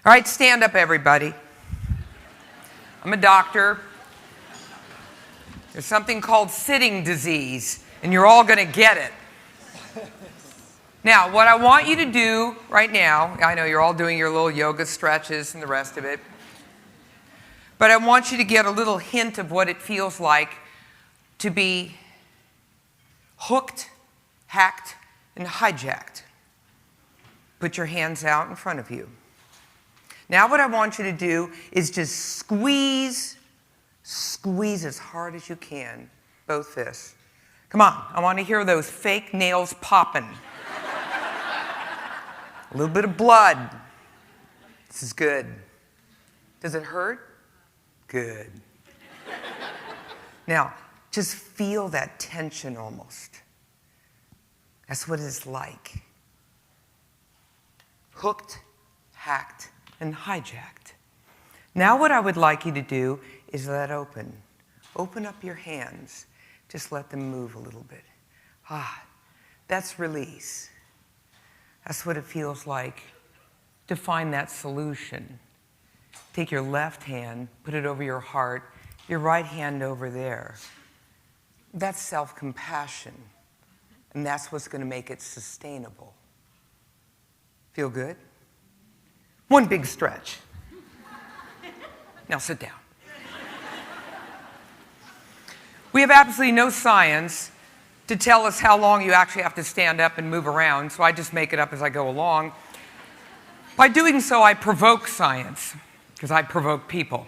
All right, stand up, everybody. I'm a doctor. There's something called sitting disease, and you're all going to get it. Now, what I want you to do right now, I know you're all doing your little yoga stretches and the rest of it, but I want you to get a little hint of what it feels like to be hooked, hacked, and hijacked. Put your hands out in front of you. Now what I want you to do is just squeeze as hard as you can, both fists. Come on, I want to hear those fake nails popping. A little bit of blood. This is good. Does it hurt? Good. Now, just feel that tension almost. That's what it's like. Hooked, hacked, and hijacked. Now what I would like you to do is let open. Open up your hands. Just let them move a little bit. That's release. That's what it feels like to find that solution. Take your left hand, put it over your heart, your right hand over there. That's self-compassion. And that's what's going to make it sustainable. Feel good? One big stretch. Now sit down. We have absolutely no science to tell us how long you actually have to stand up and move around, so I just make it up as I go along. By doing so, I provoke science, because I provoke people.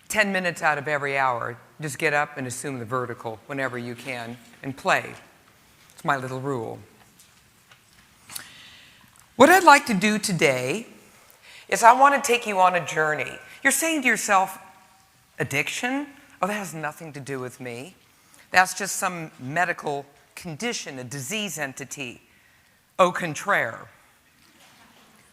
10 minutes out of every hour, just get up and assume the vertical whenever you can and play. It's my little rule. What I'd like to do today is I want to take you on a journey. You're saying to yourself, addiction? Oh, that has nothing to do with me. That's just some medical condition, a disease entity. Au contraire.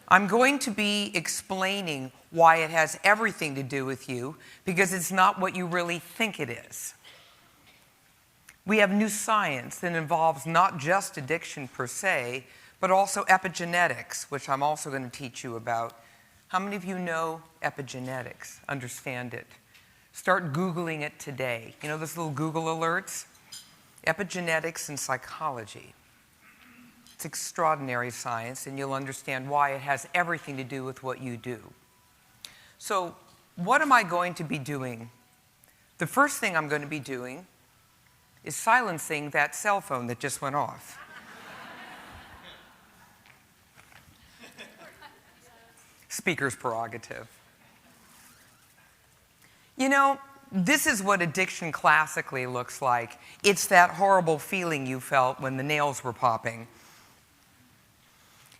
I'm going to be explaining why it has everything to do with you, because it's not what you really think it is. We have new science that involves not just addiction per se, but also epigenetics, which I'm also going to teach you about. How many of you know epigenetics, understand it? Start Googling it today. You know those little Google alerts? Epigenetics and psychology. It's extraordinary science, and you'll understand why it has everything to do with what you do. So, what am I going to be doing? The first thing I'm going to be doing is silencing that cell phone that just went off. Speaker's prerogative. You know, this is what addiction classically looks like. It's that horrible feeling you felt when the nails were popping.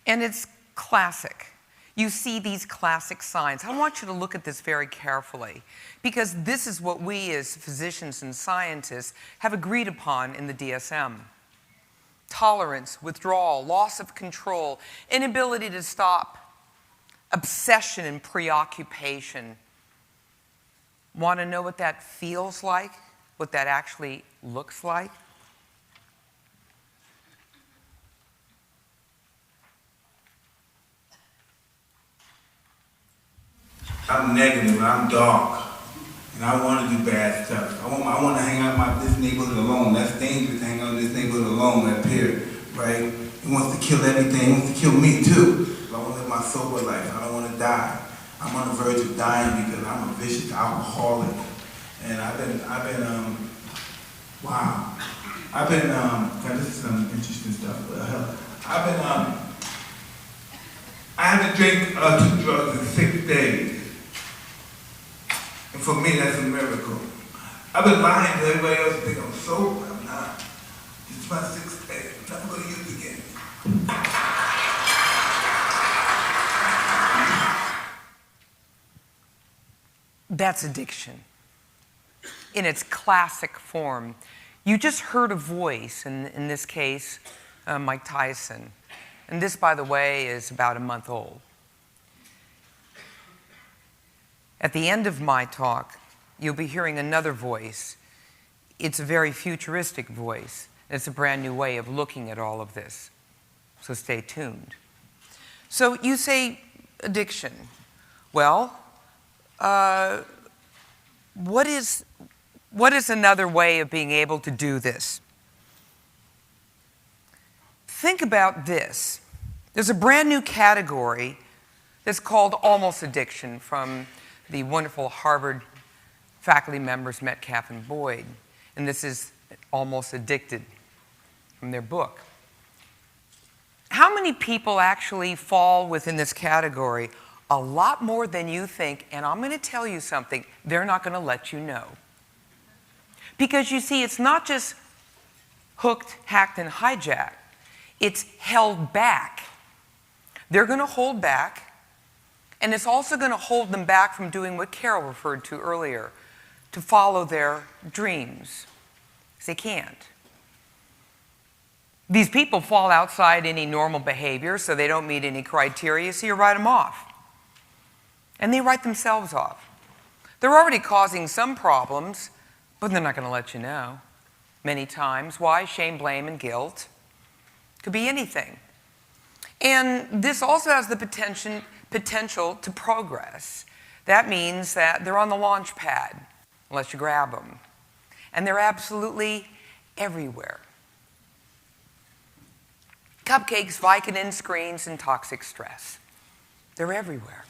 And it's classic. You see these classic signs. I want you to look at this very carefully, because this is what we as physicians and scientists have agreed upon in the DSM. Tolerance, withdrawal, loss of control, inability to stop, obsession and preoccupation. Want to know what that feels like? What that actually looks like? I'm negative, I'm dark, and I want to do bad stuff. I want to hang out in this neighborhood alone. That's dangerous to hang out in this neighborhood alone up here, right? He wants to kill everything. He wants to kill me too. But I want to live my sober life. I don't want to die. I'm on the verge of dying because I'm a vicious alcoholic. And this is some interesting stuff, but I haven't drank 2 drugs in 6 days. And for me, that's a miracle. I've been lying to everybody else to think I'm sober. I'm not. This is my 6th day. I'm never going to use again. That's addiction in its classic form. You just heard a voice, in this case, Mike Tyson. And this, by the way, is about a month old. At the end of my talk, you'll be hearing another voice. It's a very futuristic voice. It's a brand new way of looking at all of this. So stay tuned. So you say addiction. Well, what is another way of being able to do this? Think about this. There's a brand new category that's called almost addiction from the wonderful Harvard faculty members Metcalf and Boyd. And this is Almost Addicted from their book. How many people actually fall within this category? A lot more than you think, and I'm going to tell you something, they're not going to let you know. Because you see, it's not just hooked, hacked, and hijacked. It's held back. They're going to hold back, and it's also going to hold them back from doing what Carol referred to earlier, to follow their dreams. Because they can't. These people fall outside any normal behavior, so they don't meet any criteria, so you write them off. And they write themselves off. They're already causing some problems, but they're not going to let you know many times. Why? Shame, blame, and guilt. Could be anything. And this also has the potential to progress. That means that they're on the launch pad, unless you grab them. And they're absolutely everywhere. Cupcakes, Vicodin, screens, and toxic stress. They're everywhere.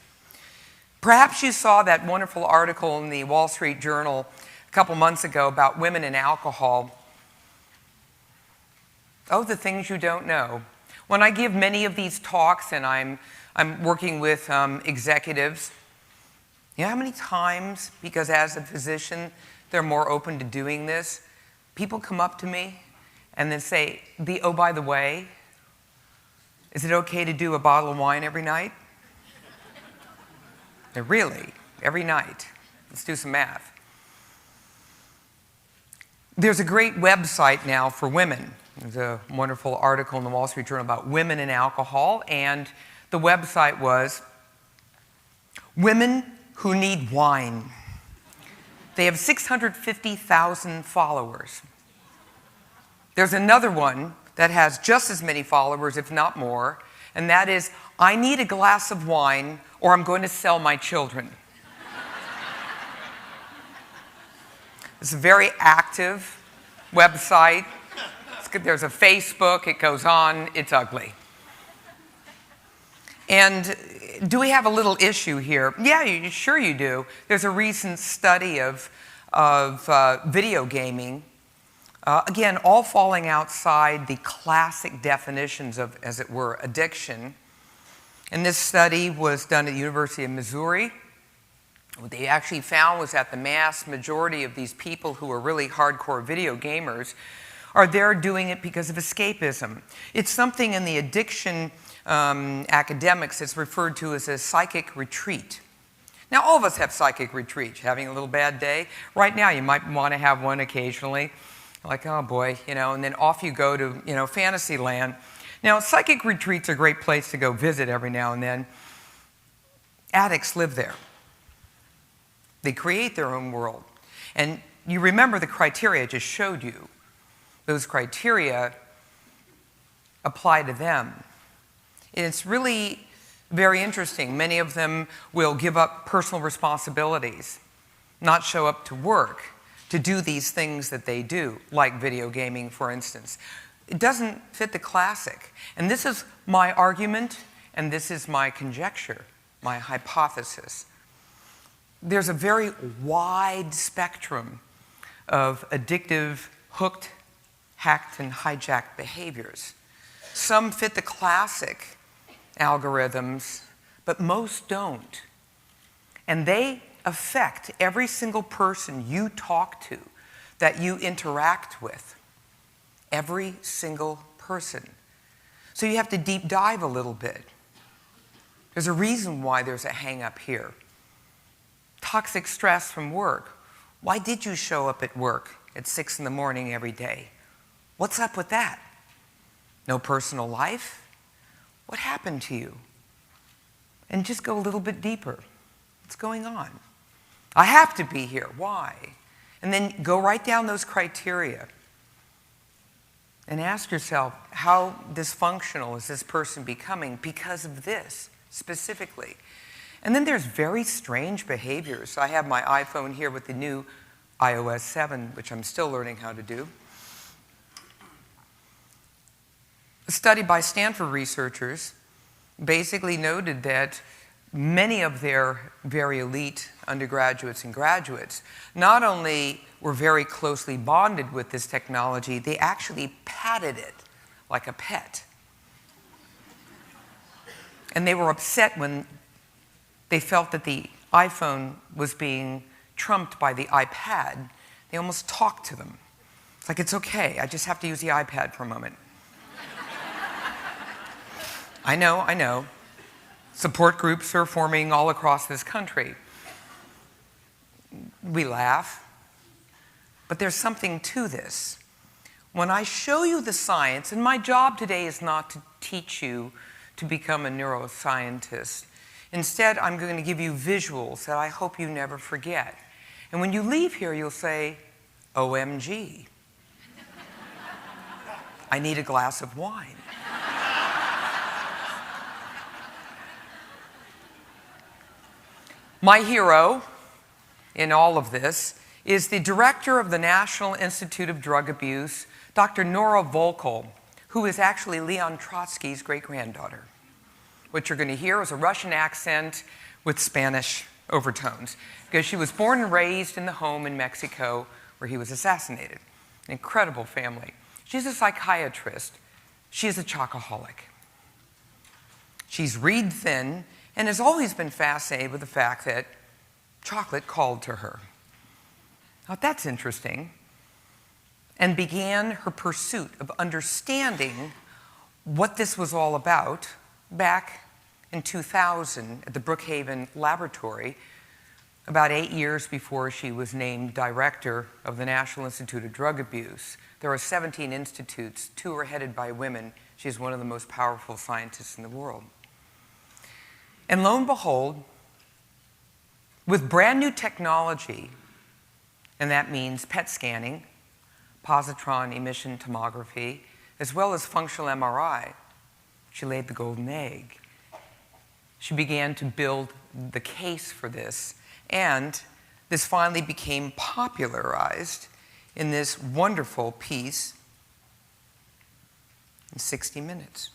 Perhaps you saw that wonderful article in the Wall Street Journal a couple months ago about women and alcohol. Oh, the things you don't know. When I give many of these talks and I'm working with executives, you know how many times, because as a physician, they're more open to doing this, people come up to me and then say, oh, by the way, is it okay to do a bottle of wine every night? Really, every night. Let's do some math. There's a great website now for women. There's a wonderful article in the Wall Street Journal about women and alcohol, and the website was Women Who Need Wine. They have 650,000 followers. There's another one that has just as many followers, if not more, and that is, I need a glass of wine or I'm going to sell my children. It's a very active website. There's a Facebook, it goes on, it's ugly. And do we have a little issue here? Yeah, sure you do. There's a recent study of video gaming. Again, all falling outside the classic definitions of, as it were, addiction. And this study was done at the University of Missouri. What they actually found was that the mass majority of these people who are really hardcore video gamers are there doing it because of escapism. It's something in the addiction academics that's referred to as a psychic retreat. Now, all of us have psychic retreats. Having a little bad day? Right now, you might want to have one occasionally. Like, oh boy, and then off you go to, fantasy land. Now, psychic retreats are a great place to go visit every now and then. Addicts live there. They create their own world. And you remember the criteria I just showed you. Those criteria apply to them. And it's really very interesting. Many of them will give up personal responsibilities, not show up to work, to do these things that they do, like video gaming, for instance. It doesn't fit the classic. And this is my argument, and this is my conjecture, my hypothesis. There's a very wide spectrum of addictive, hooked, hacked, and hijacked behaviors. Some fit the classic algorithms, but most don't. And they affect every single person you talk to, that you interact with. Every single person. So you have to deep dive a little bit. There's a reason why there's a hang-up here. Toxic stress from work. Why did you show up at work at 6 in the morning every day? What's up with that? No personal life? What happened to you? And just go a little bit deeper. What's going on? I have to be here. Why? And then go right down those criteria. And ask yourself, how dysfunctional is this person becoming because of this specifically? And then there's very strange behaviors. I have my iPhone here with the new iOS 7, which I'm still learning how to do. A study by Stanford researchers basically noted that many of their very elite undergraduates and graduates not only were very closely bonded with this technology, they actually patted it like a pet. And they were upset when they felt that the iPhone was being trumped by the iPad. They almost talked to them. It's like, it's okay, I just have to use the iPad for a moment. I know. Support groups are forming all across this country. We laugh, but there's something to this. When I show you the science, and my job today is not to teach you to become a neuroscientist. Instead, I'm going to give you visuals that I hope you never forget. And when you leave here, you'll say, OMG, I need a glass of wine. My hero in all of this is the director of the National Institute of Drug Abuse, Dr. Nora Volkow, who is actually Leon Trotsky's great-granddaughter. What you're going to hear is a Russian accent with Spanish overtones, because she was born and raised in the home in Mexico where he was assassinated. An incredible family. She's a psychiatrist. She is a chocoholic. She's reed thin and has always been fascinated with the fact that chocolate called to her. Now that's interesting. And began her pursuit of understanding what this was all about back in 2000 at the Brookhaven Laboratory, about 8 years before she was named director of the National Institute of Drug Abuse. There are 17 institutes, 2 are headed by women. She's one of the most powerful scientists in the world. And lo and behold, with brand new technology, and that means PET scanning, positron emission tomography, as well as functional MRI, she laid the golden egg. She began to build the case for this, and this finally became popularized in this wonderful piece in 60 minutes.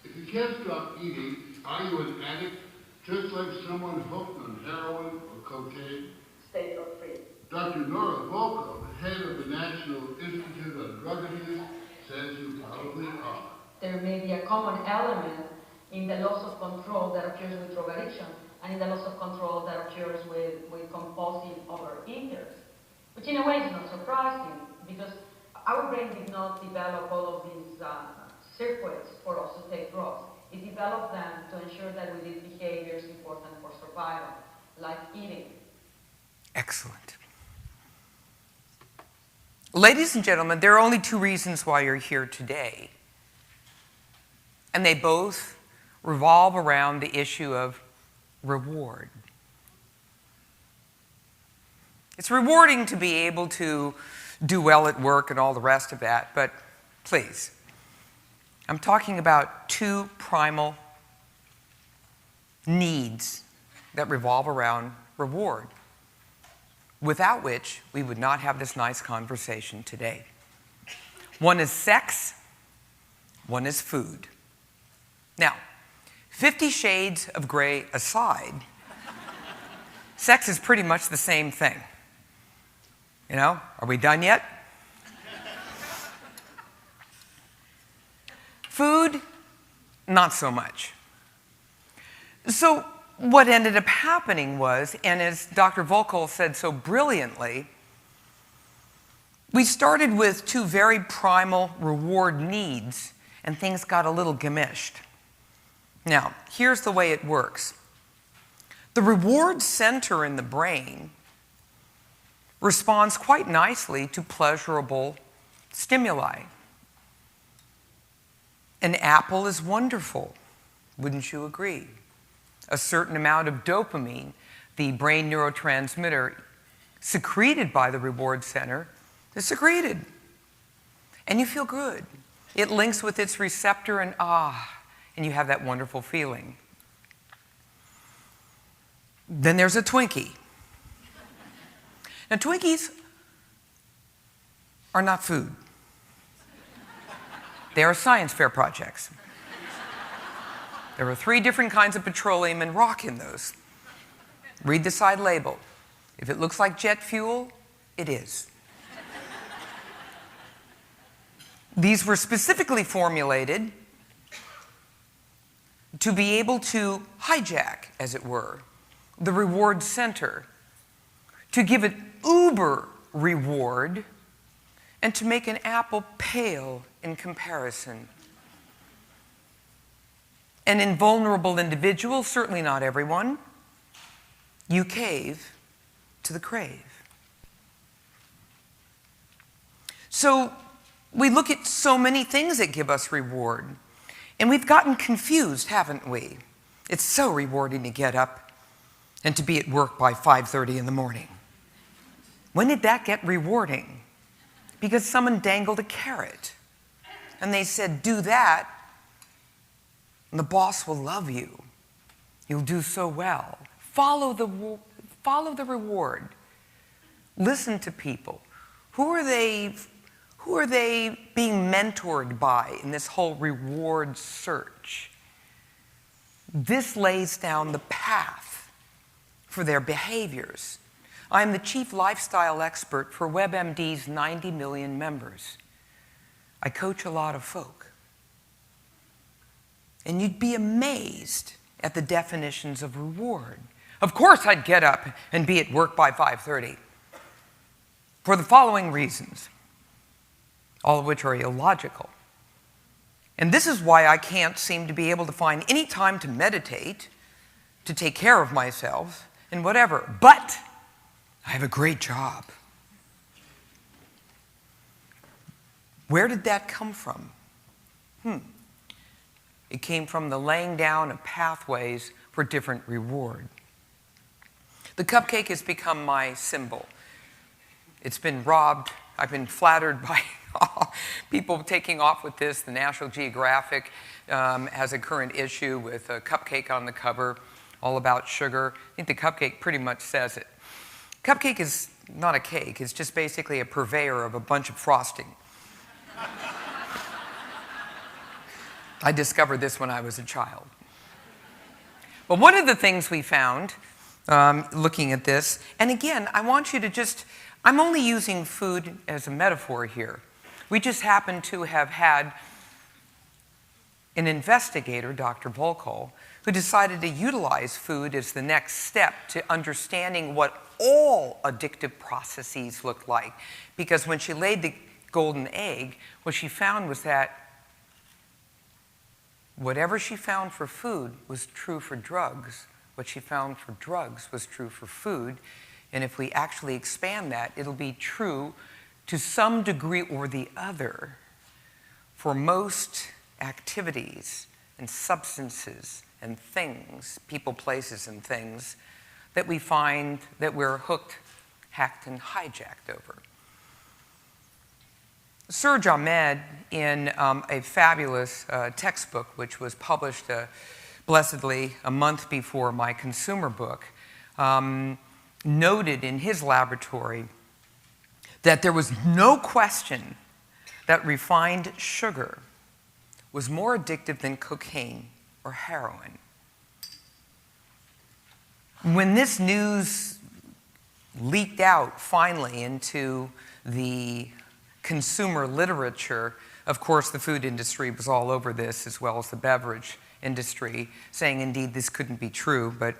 If you can't stop eating, are you an addict? Just like someone hooked on heroin or cocaine? State or free. Dr. Nora Volkow, head of the National Institute on Drug Abuse, says you probably are. There may be a common element in the loss of control that occurs with drug addiction and in the loss of control that occurs with compulsive overeaters, which in a way is not surprising because our brain did not develop all of these circuits for us to take drugs. It developed them to ensure that we did behaviors important for survival, like eating. Excellent. Ladies and gentlemen, there are only 2 reasons why you're here today. And they both revolve around the issue of reward. It's rewarding to be able to do well at work and all the rest of that, but please, I'm talking about 2 primal needs that revolve around reward, without which we would not have this nice conversation today. One is sex, one is food. Now, 50 Shades of Grey aside, sex is pretty much the same thing. You know, are we done yet? Food, not so much. So what ended up happening was, and as Dr. Volkow said so brilliantly, we started with 2 very primal reward needs, and things got a little gamished. Now, here's the way it works. The reward center in the brain responds quite nicely to pleasurable stimuli. An apple is wonderful, wouldn't you agree? A certain amount of dopamine, the brain neurotransmitter secreted by the reward center, is secreted. And you feel good. It links with its receptor and and you have that wonderful feeling. Then there's a Twinkie. Now, Twinkies are not food. They are science fair projects. There are 3 different kinds of petroleum and rock in those. Read the side label. If it looks like jet fuel, it is. These were specifically formulated to be able to hijack, as it were, the reward center, to give it uber reward, and to make an apple pale in comparison. An invulnerable individual, certainly not everyone, you cave to the crave. So we look at so many things that give us reward, and we've gotten confused, haven't we? It's so rewarding to get up and to be at work by 5:30 in the morning. When did that get rewarding? Because someone dangled a carrot, and they said, do that, and the boss will love you. You'll do so well. Follow the reward. Listen to people. Who are they being mentored by in this whole reward search? This lays down the path for their behaviors. I'm the chief lifestyle expert for WebMD's 90 million members. I coach a lot of folk. And you'd be amazed at the definitions of reward. Of course I'd get up and be at work by 5:30 for the following reasons, all of which are illogical. And this is why I can't seem to be able to find any time to meditate, to take care of myself, and whatever. But I have a great job. Where did that come from? It came from the laying down of pathways for different reward. The cupcake has become my symbol. It's been robbed. I've been flattered by people taking off with this. The National Geographic has a current issue with a cupcake on the cover, all about sugar. I think the cupcake pretty much says it. Cupcake is not a cake. It's just basically a purveyor of a bunch of frosting. I discovered this when I was a child. But one of the things we found looking at this, and again, I want you to just, I'm only using food as a metaphor here. We just happen to have had an investigator, Dr. Volkow, who decided to utilize food as the next step to understanding what all addictive processes look like. Because when she laid the golden egg, what she found was that whatever she found for food was true for drugs. What she found for drugs was true for food. And if we actually expand that, it'll be true to some degree or the other for most activities and substances and things, people, places, and things that we find that we're hooked, hacked, and hijacked over. Serge Ahmed, in a fabulous textbook, which was published blessedly a month before my consumer book, noted in his laboratory that there was no question that refined sugar was more addictive than cocaine or heroin. When this news leaked out finally into the consumer literature, of course the food industry was all over this, as well as the beverage industry, saying indeed this couldn't be true, but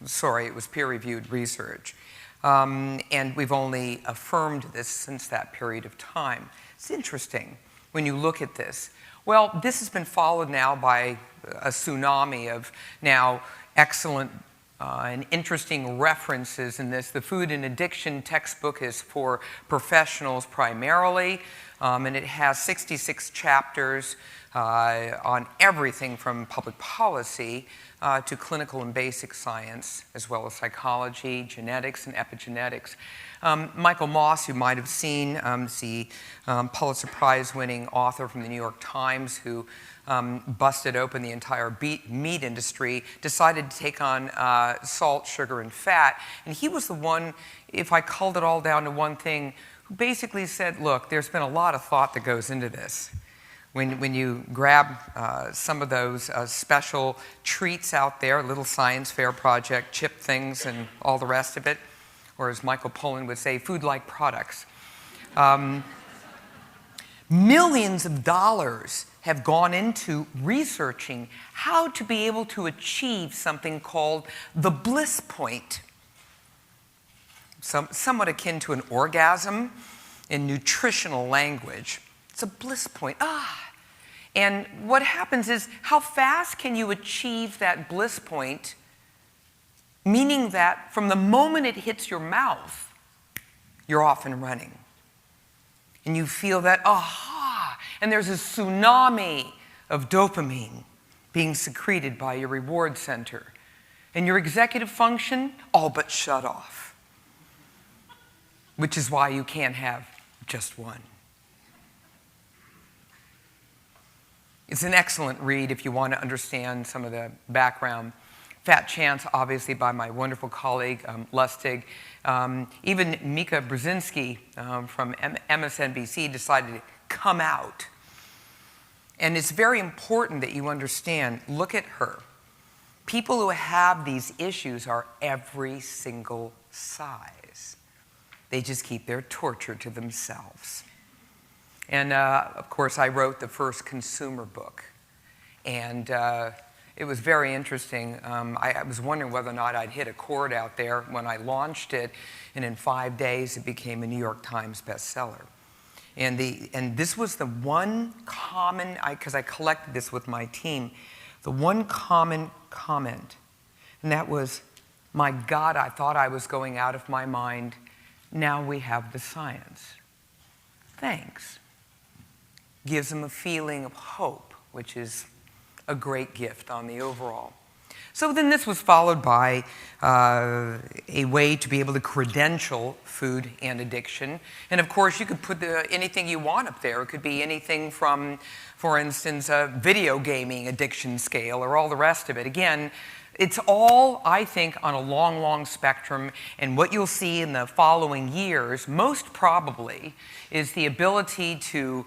sorry, it was peer-reviewed research. And we've only affirmed this since that period of time. It's interesting when you look at this. Well, this has been followed now by a tsunami of now excellent and interesting references in this. The Food and Addiction textbook is for professionals primarily. and it has 66 chapters on everything from public policy to clinical and basic science, as well as psychology, genetics, and epigenetics. Michael Moss, you might have seen, is the Pulitzer Prize-winning author from the New York Times who busted open the entire meat industry, decided to take on salt, sugar, and fat. And he was the one, if I culled it all down to one thing, who basically said, look, there's been a lot of thought that goes into this. When you grab some of those special treats out there, little science fair project, chip things, and all the rest of it, or as Michael Pollan would say, food-like products. Millions of dollars have gone into researching how to be able to achieve something called the bliss point. Somewhat akin to an orgasm in nutritional language. It's a bliss point. And what happens is, how fast can you achieve that bliss point? Meaning that from the moment it hits your mouth, you're off and running. And you feel that, aha, and there's a tsunami of dopamine being secreted by your reward center. And your executive function, all but shut off. Which is why you can't have just one. It's an excellent read if you want to understand some of the background. Fat Chance, obviously, by my wonderful colleague, Lustig. Even Mika Brzezinski from MSNBC decided to come out. And it's very important that you understand, look at her. People who have these issues are every single size. They just keep their torture to themselves. And, of course, I wrote the first consumer book. And it was very interesting. I was wondering whether or not I'd hit a chord out there when I launched it. And in 5 days, it became a New York Times bestseller. And this was the one common, because I collected this with my team, the one common comment. And that was, my God, I thought I was going out of my mind. Now we have the science. Thanks. Gives them a feeling of hope, which is a great gift on the overall. So then this was followed by a way to be able to credential food and addiction. And of course, you could put anything you want up there. It could be anything from, for instance, a video gaming addiction scale or all the rest of it. Again, it's all, I think, on a long, long spectrum, and what you'll see in the following years, most probably, is the ability to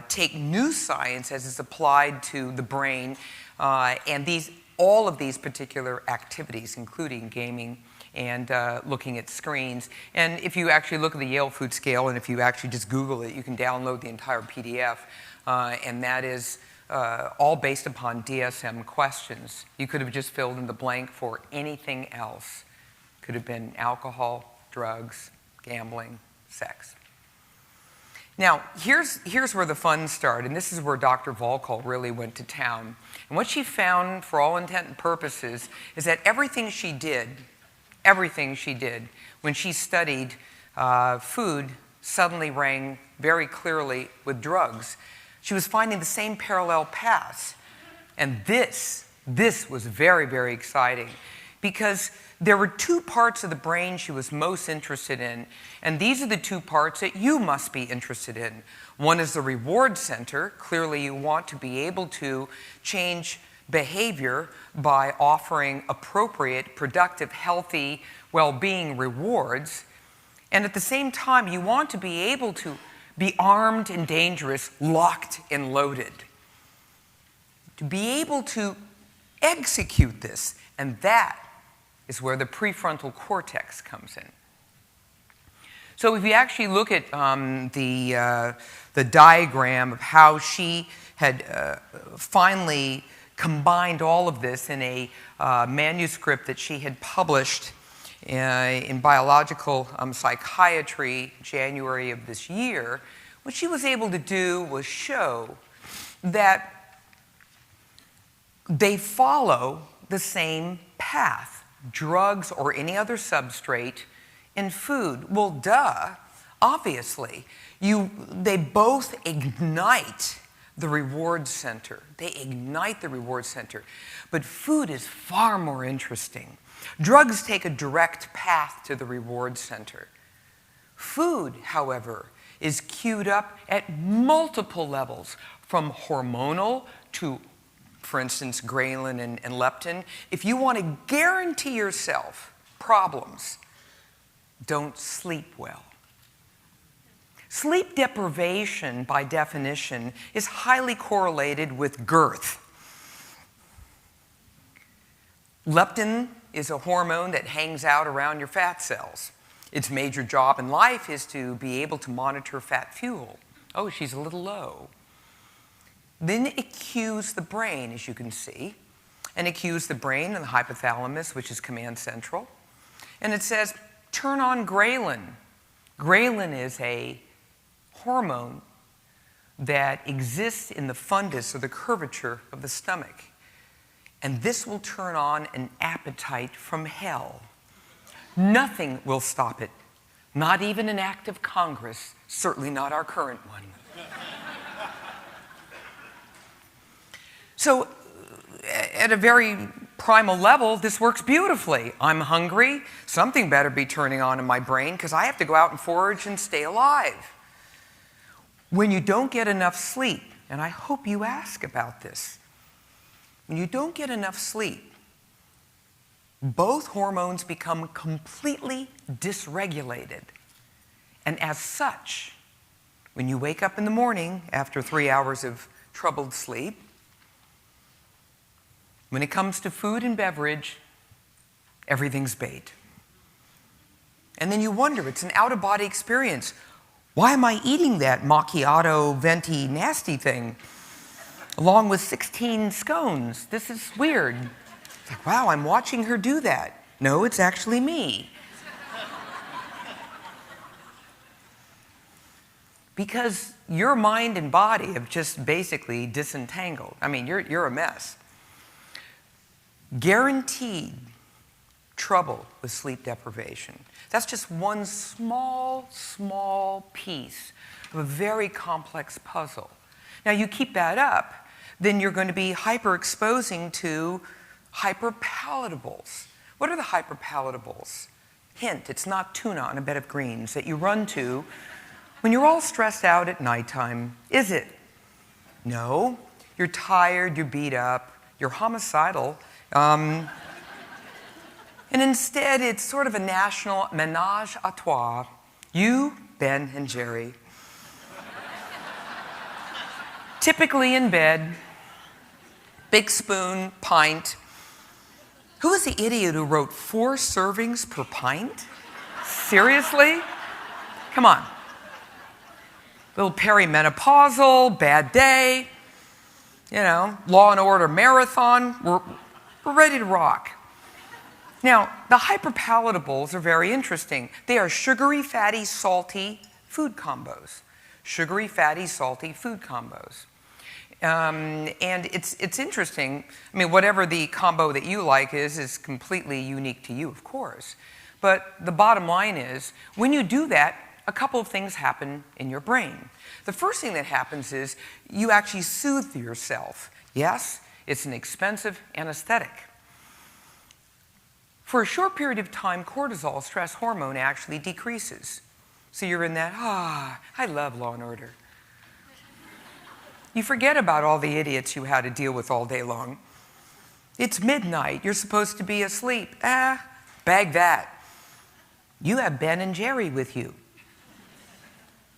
take new science as it's applied to the brain, and all of these particular activities, including gaming and looking at screens. And if you actually look at the Yale Food Scale, and if you actually just Google it, you can download the entire PDF, and that is all based upon DSM questions. You could have just filled in the blank for anything else. Could have been alcohol, drugs, gambling, sex. Now, here's where the fun started, and this is where Dr. Volkow really went to town. And what she found, for all intent and purposes, is that everything she did, when she studied food, suddenly rang very clearly with drugs. She was finding the same parallel paths. And this was very, very exciting because there were two parts of the brain she was most interested in. And these are the two parts that you must be interested in. One is the reward center. Clearly, you want to be able to change behavior by offering appropriate, productive, healthy, well-being rewards. And at the same time, you want to be able to be armed and dangerous, locked and loaded. To be able to execute this, and that is where the prefrontal cortex comes in. So if you actually look at the diagram of how she had finally combined all of this in a manuscript that she had published in Biological Psychiatry, January of this year, what she was able to do was show that they follow the same path, drugs or any other substrate in food. Well, duh, Obviously, they both ignite the reward center. They ignite the reward center. But food is far more interesting. Drugs take a direct path to the reward center. Food, however, is queued up at multiple levels, from hormonal to, for instance, ghrelin and leptin. If you want to guarantee yourself problems, don't sleep well. Sleep deprivation, by definition, is highly correlated with girth. Leptin is a hormone that hangs out around your fat cells. Its major job in life is to be able to monitor fat fuel. Oh, she's a little low. Then it cues the brain, as you can see. And it cues the brain and the hypothalamus, which is command central. And it says, turn on ghrelin. Ghrelin is a hormone that exists in the fundus or the curvature of the stomach. And this will turn on an appetite from hell. Nothing will stop it. Not even an act of Congress, certainly not our current one. So, at a very primal level, this works beautifully. I'm hungry. Something better be turning on in my brain because I have to go out and forage and stay alive. When you don't get enough sleep, and I hope you ask about this, when you don't get enough sleep, both hormones become completely dysregulated. And as such, when you wake up in the morning after 3 hours of troubled sleep, when it comes to food and beverage, everything's bait. And then you wonder, it's an out-of-body experience. Why am I eating that macchiato, venti, nasty thing, along with 16 scones? This is weird. It's like, wow, I'm watching her do that. No, it's actually me. Because your mind and body have just basically disentangled. I mean, you're a mess. Guaranteed trouble with sleep deprivation. That's just one small, small piece of a very complex puzzle. Now, you keep that up, then you're going to be hyperexposing to hyperpalatables. What are the hyperpalatables? Hint, it's not tuna on a bed of greens that you run to when you're all stressed out at nighttime, is it? No. You're tired, you're beat up, you're homicidal. And instead, it's sort of a national menage a trois. You, Ben, and Jerry. Typically in bed, big spoon, pint. Who was the idiot who wrote 4 servings per pint? Seriously? Come on. Little perimenopausal, bad day, Law and Order marathon. We're ready to rock. Now, the hyperpalatables are very interesting. They are sugary, fatty, salty food combos. Sugary, fatty, salty food combos. And it's interesting. I mean, whatever the combo that you like is completely unique to you, of course. But the bottom line is, when you do that, a couple of things happen in your brain. The first thing that happens is you actually soothe yourself. Yes, it's an expensive anesthetic. For a short period of time, cortisol, stress hormone, actually decreases. So you're in that, I love Law and Order. You forget about all the idiots you had to deal with all day long. It's midnight. You're supposed to be asleep. Bag that. You have Ben and Jerry with you.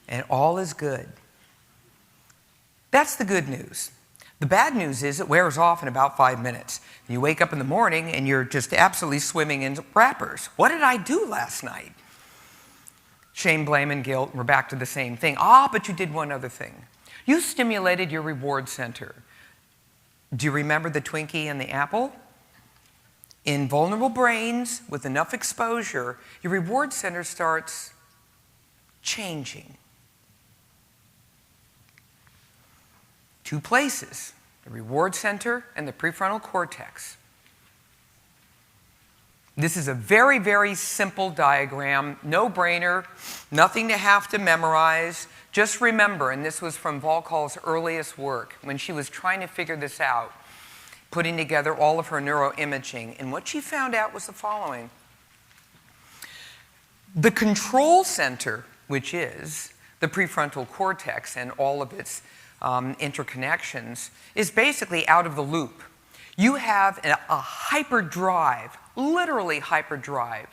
And all is good. That's the good news. The bad news is it wears off in about 5 minutes. You wake up in the morning and you're just absolutely swimming in wrappers. What did I do last night? Shame, blame, and guilt. We're back to the same thing. But you did one other thing. You stimulated your reward center. Do you remember the Twinkie and the apple? In vulnerable brains with enough exposure, your reward center starts changing. 2 places, the reward center and the prefrontal cortex. This is a very, very simple diagram, no-brainer, nothing to have to memorize. Just remember, and this was from Volkow's earliest work, when she was trying to figure this out, putting together all of her neuroimaging, and what she found out was the following. The control center, which is the prefrontal cortex and all of its interconnections, is basically out of the loop. You have a hyperdrive, literally hyperdrive,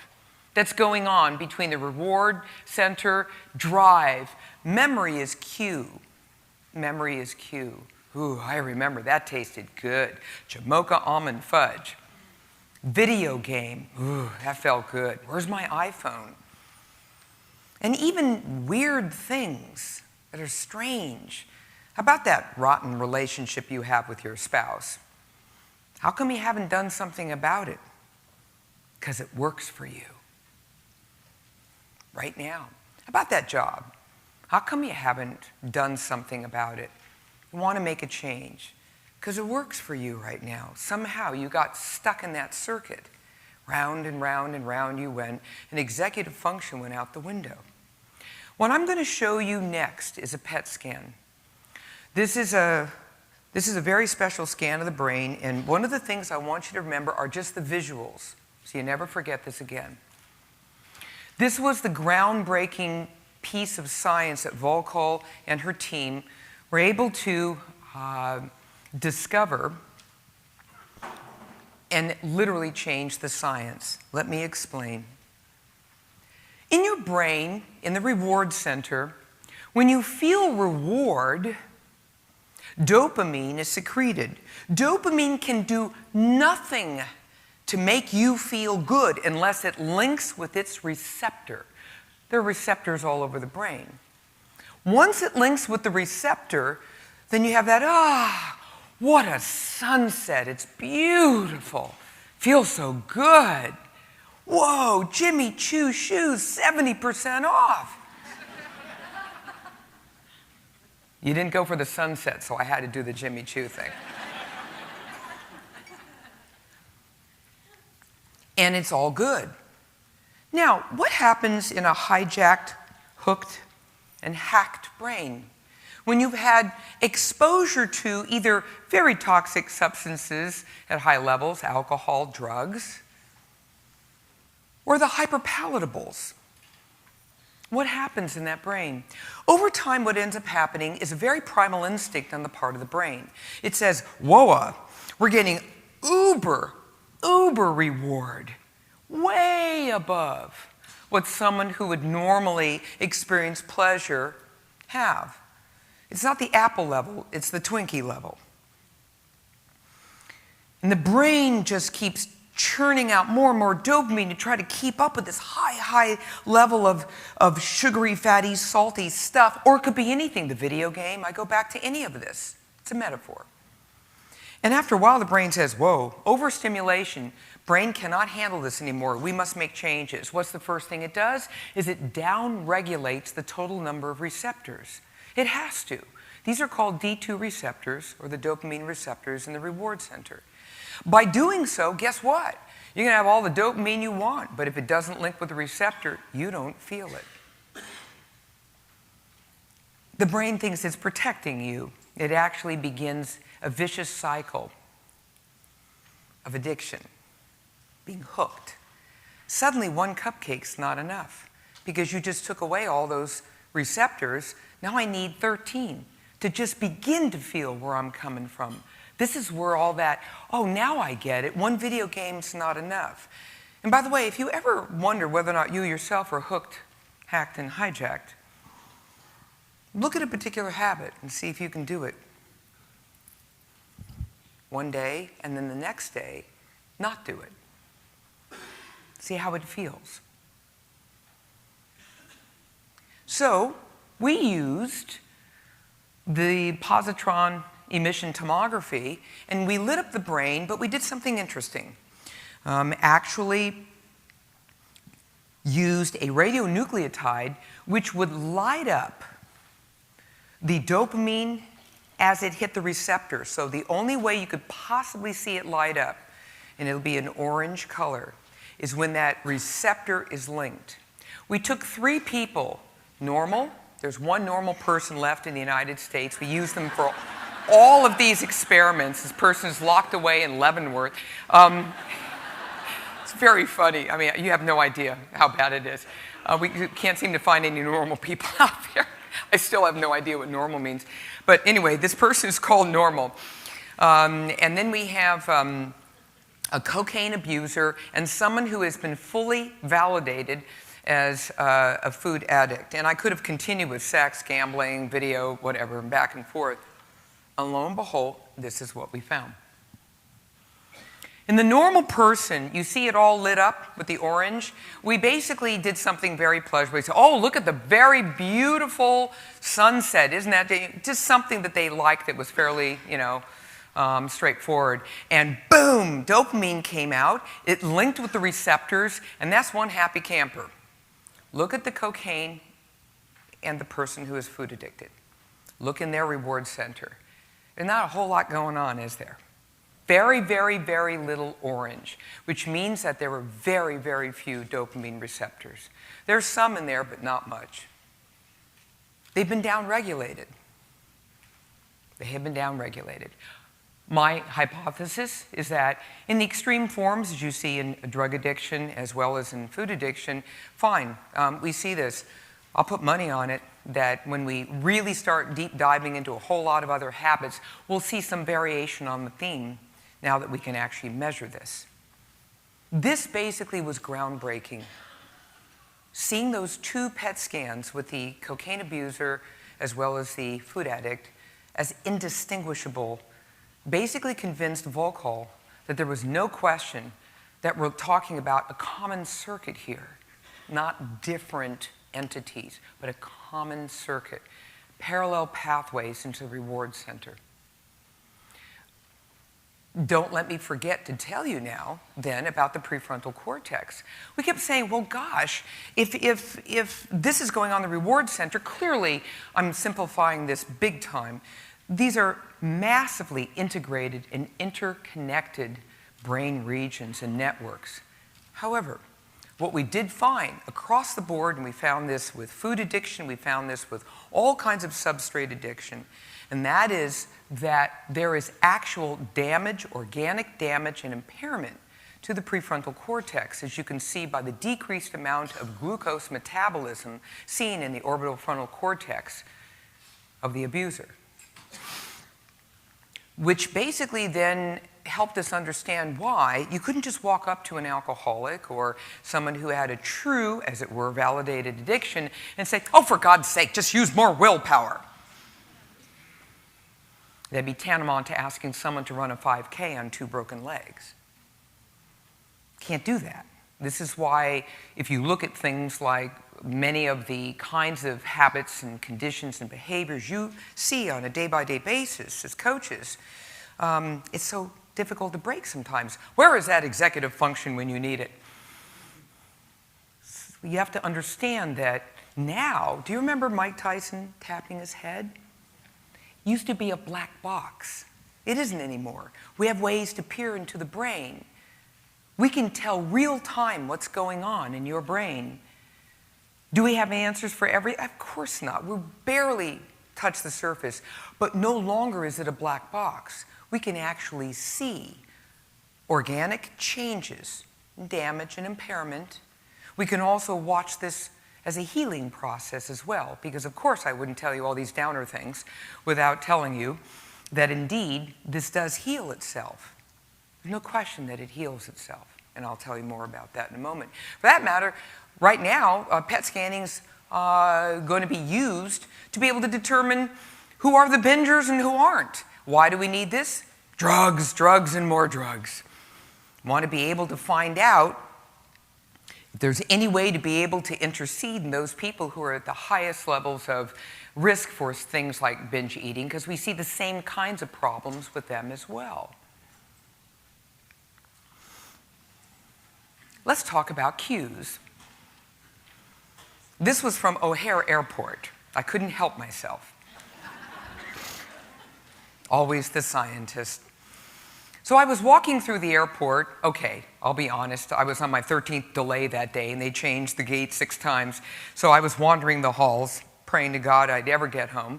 that's going on between the reward center, drive. Memory is cue. Memory is cue. Ooh, I remember that tasted good. Jamocha almond fudge. Video game. Ooh, that felt good. Where's my iPhone? And even weird things that are strange. How about that rotten relationship you have with your spouse? How come you haven't done something about it? Because it works for you. Right now. How about that job? How come you haven't done something about it? You want to make a change. Because it works for you right now. Somehow you got stuck in that circuit. Round and round and round you went, and executive function went out the window. What I'm going to show you next is a PET scan. This is a very special scan of the brain, and one of the things I want you to remember are just the visuals, so you never forget this again. This was the groundbreaking piece of science that Volkow and her team were able to discover and literally change the science. Let me explain. In your brain, in the reward center, when you feel reward, dopamine is secreted. Dopamine can do nothing to make you feel good unless it links with its receptor. There are receptors all over the brain. Once it links with the receptor, then you have that, what a sunset. It's beautiful. Feels so good. Whoa, Jimmy Choo shoes, 70% off. You didn't go for the sunset, so I had to do the Jimmy Choo thing. And it's all good. Now, what happens in a hijacked, hooked, and hacked brain? When you've had exposure to either very toxic substances at high levels, alcohol, drugs, or the hyperpalatables. What happens in that brain? Over time, what ends up happening is a very primal instinct on the part of the brain. It says, whoa, we're getting uber reward, way above what someone who would normally experience pleasure have. It's not the Apple level, it's the Twinkie level. And the brain just keeps churning out more and more dopamine to try to keep up with this high level of sugary, fatty, salty stuff. Or it could be anything. The video game, I go back to any of this. It's a metaphor. And after a while, the brain says, whoa, overstimulation. Brain cannot handle this anymore. We must make changes. What's the first thing it does? Is it down-regulates the total number of receptors. It has to. These are called D2 receptors, or the dopamine receptors in the reward center. By doing so, guess what? You can have all the dopamine you want, but if it doesn't link with the receptor, you don't feel it. The brain thinks it's protecting you. It actually begins a vicious cycle of addiction, being hooked. Suddenly, one cupcake's not enough because you just took away all those receptors. Now I need 13 to just begin to feel where I'm coming from. This is where all that, now I get it. One video game's not enough. And by the way, if you ever wonder whether or not you yourself are hooked, hacked, and hijacked, look at a particular habit and see if you can do it. One day, and then the next day, not do it. See how it feels. So, we used the positron emission tomography, and we lit up the brain, but we did something interesting. Actually used a radionucleotide which would light up the dopamine as it hit the receptor. So the only way you could possibly see it light up, and it'll be an orange color, is when that receptor is linked. We took 3 people, normal. There's 1 normal person left in the United States. We used them for all of these experiments. This person is locked away in Leavenworth. It's very funny. I mean, you have no idea how bad it is. We can't seem to find any normal people out there. I still have no idea what normal means. But anyway, this person is called normal. And then we have a cocaine abuser and someone who has been fully validated as a food addict. And I could have continued with sex, gambling, video, whatever, and back and forth. And lo and behold, this is what we found. In the normal person, you see it all lit up with the orange. We basically did something very pleasurable. We said, oh, look at the very beautiful sunset. Isn't that just something that they liked that was fairly, straightforward. And boom, dopamine came out. It linked with the receptors, and that's one happy camper. Look at the cocaine and the person who is food addicted. Look in their reward center. There's not a whole lot going on, is there? Very, very, very little orange, which means that there were very, very few dopamine receptors. There's some in there, but not much. They've been downregulated. They have been downregulated. My hypothesis is that in the extreme forms, as you see in drug addiction as well as in food addiction, fine, we see this. I'll put money on it that when we really start deep diving into a whole lot of other habits, we'll see some variation on the theme now that we can actually measure this. This basically was groundbreaking. Seeing those 2 PET scans with the cocaine abuser as well as the food addict as indistinguishable basically convinced Volkow that there was no question that we're talking about a common circuit here, not different entities, but a common circuit, parallel pathways into the reward center. Don't let me forget to tell you now, then, about the prefrontal cortex. We kept saying, well, gosh, if this is going on the reward center, clearly I'm simplifying this big time. These are massively integrated and interconnected brain regions and networks. However, what we did find across the board, and we found this with food addiction, we found this with all kinds of substrate addiction, and that is that there is actual damage, organic damage and impairment to the prefrontal cortex, as you can see by the decreased amount of glucose metabolism seen in the orbital frontal cortex of the abuser, which basically then helped us understand why you couldn't just walk up to an alcoholic or someone who had a true, as it were, validated addiction and say, oh, for God's sake, just use more willpower. That'd be tantamount to asking someone to run a 5K on 2 broken legs. Can't do that. This is why if you look at things like many of the kinds of habits and conditions and behaviors you see on a day-by-day basis as coaches, it's so difficult to break sometimes. Where is that executive function when you need it? You have to understand that now, do you remember Mike Tyson tapping his head? Used to be a black box. It isn't anymore. We have ways to peer into the brain. We can tell real time what's going on in your brain. Do we have answers for every? Of course not. We barely touch the surface, but no longer is it a black box. We can actually see organic changes, damage and impairment. We can also watch this as a healing process as well, because of course I wouldn't tell you all these downer things without telling you that indeed this does heal itself. There's no question that it heals itself, and I'll tell you more about that in a moment. For that matter, right now, PET scanning's going to be used to be able to determine who are the bingers and who aren't. Why do we need this? Drugs, drugs, and more drugs. Want to be able to find out if there's any way to be able to intercede in those people who are at the highest levels of risk for things like binge eating, because we see the same kinds of problems with them as well. Let's talk about cues. This was from O'Hare Airport. I couldn't help myself. Always the scientist. So I was walking through the airport. Okay, I'll be honest. I was on my 13th delay that day, and they changed the gate 6 times. So I was wandering the halls, praying to God I'd ever get home.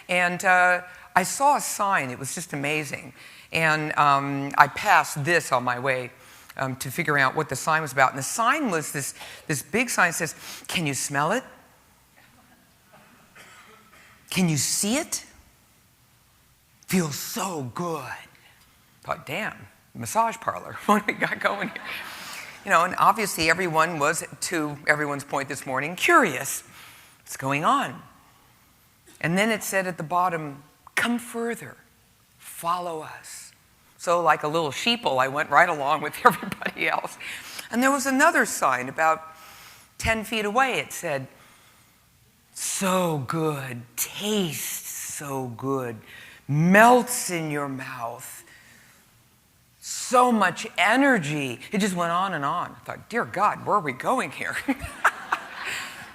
And I saw a sign. It was just amazing. And I passed this on my way to figure out what the sign was about. And the sign was this big sign that says, "Can you smell it? Can you see it? Feels so good." I thought, damn, massage parlor. What do we got going here? You know, and obviously everyone was, to everyone's point this morning, curious. What's going on? And then it said at the bottom, "Come further, follow us." So like a little sheeple, I went right along with everybody else. And there was another sign about 10 feet away. It said, "So good, tastes so good, melts in your mouth. So much energy." It just went on and on. I thought, dear God, where are we going here?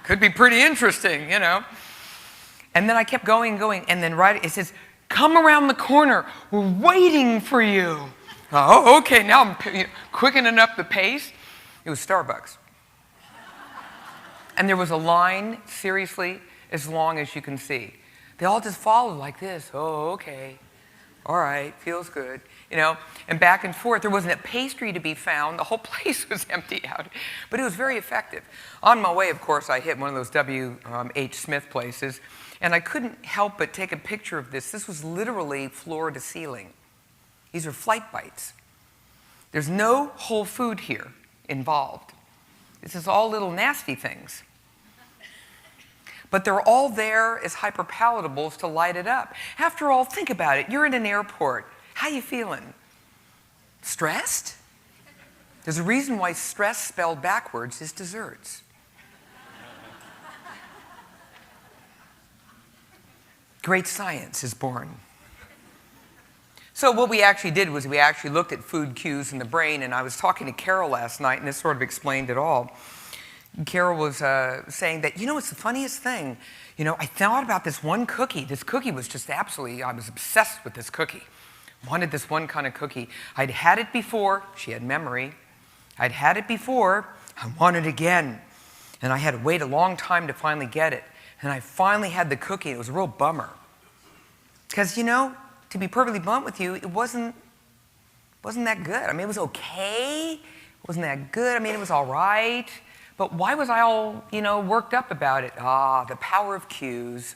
Could be pretty interesting, you know. And then I kept going and going, and then it says, "Come around the corner, we're waiting for you." Oh, okay, now I'm quickening up the pace. It was Starbucks. And there was a line, seriously, as long as you can see. They all just followed like this. Oh, okay. All right, feels good. You know, and back and forth. There wasn't a pastry to be found. The whole place was empty out. But it was very effective. On my way, of course, I hit one of those W.H. Smith places, and I couldn't help but take a picture of this. This was literally floor to ceiling. These are flight bites. There's no whole food here involved. This is all little nasty things. But they're all there as hyperpalatables to light it up. After all, think about it. You're in an airport. How you feeling? Stressed? There's a reason why stress spelled backwards is desserts. Great science is born. So what we actually did was we actually looked at food cues in the brain, and I was talking to Carol last night, and this sort of explained it all. Carol was saying that, you know, it's the funniest thing. You know, I thought about this one cookie. This cookie was just absolutely, I was obsessed with this cookie. Wanted this one kind of cookie. I'd had it before. She had memory. I'd had it before. I wanted it again. And I had to wait a long time to finally get it. And I finally had the cookie. It was a real bummer. Because, you know, to be perfectly blunt with you, it wasn't that good. I mean, it was okay. It wasn't that good. I mean, it was all right. But why was I all, you know, worked up about it? Ah, the power of cues.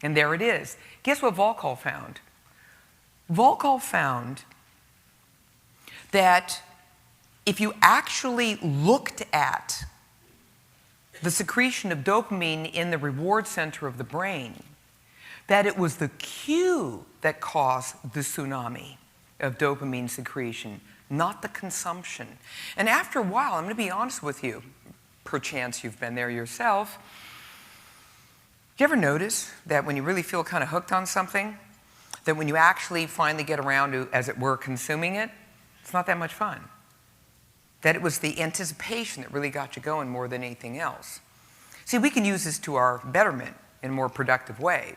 And there it is. Guess what Volkow found? Volkow found that if you actually looked at the secretion of dopamine in the reward center of the brain, that it was the cue that caused the tsunami of dopamine secretion, not the consumption. And after a while, I'm going to be honest with you, perchance you've been there yourself. Do you ever notice that when you really feel kind of hooked on something, that when you actually finally get around to, as it were, consuming it, it's not that much fun? That it was the anticipation that really got you going more than anything else. See, we can use this to our betterment in a more productive way.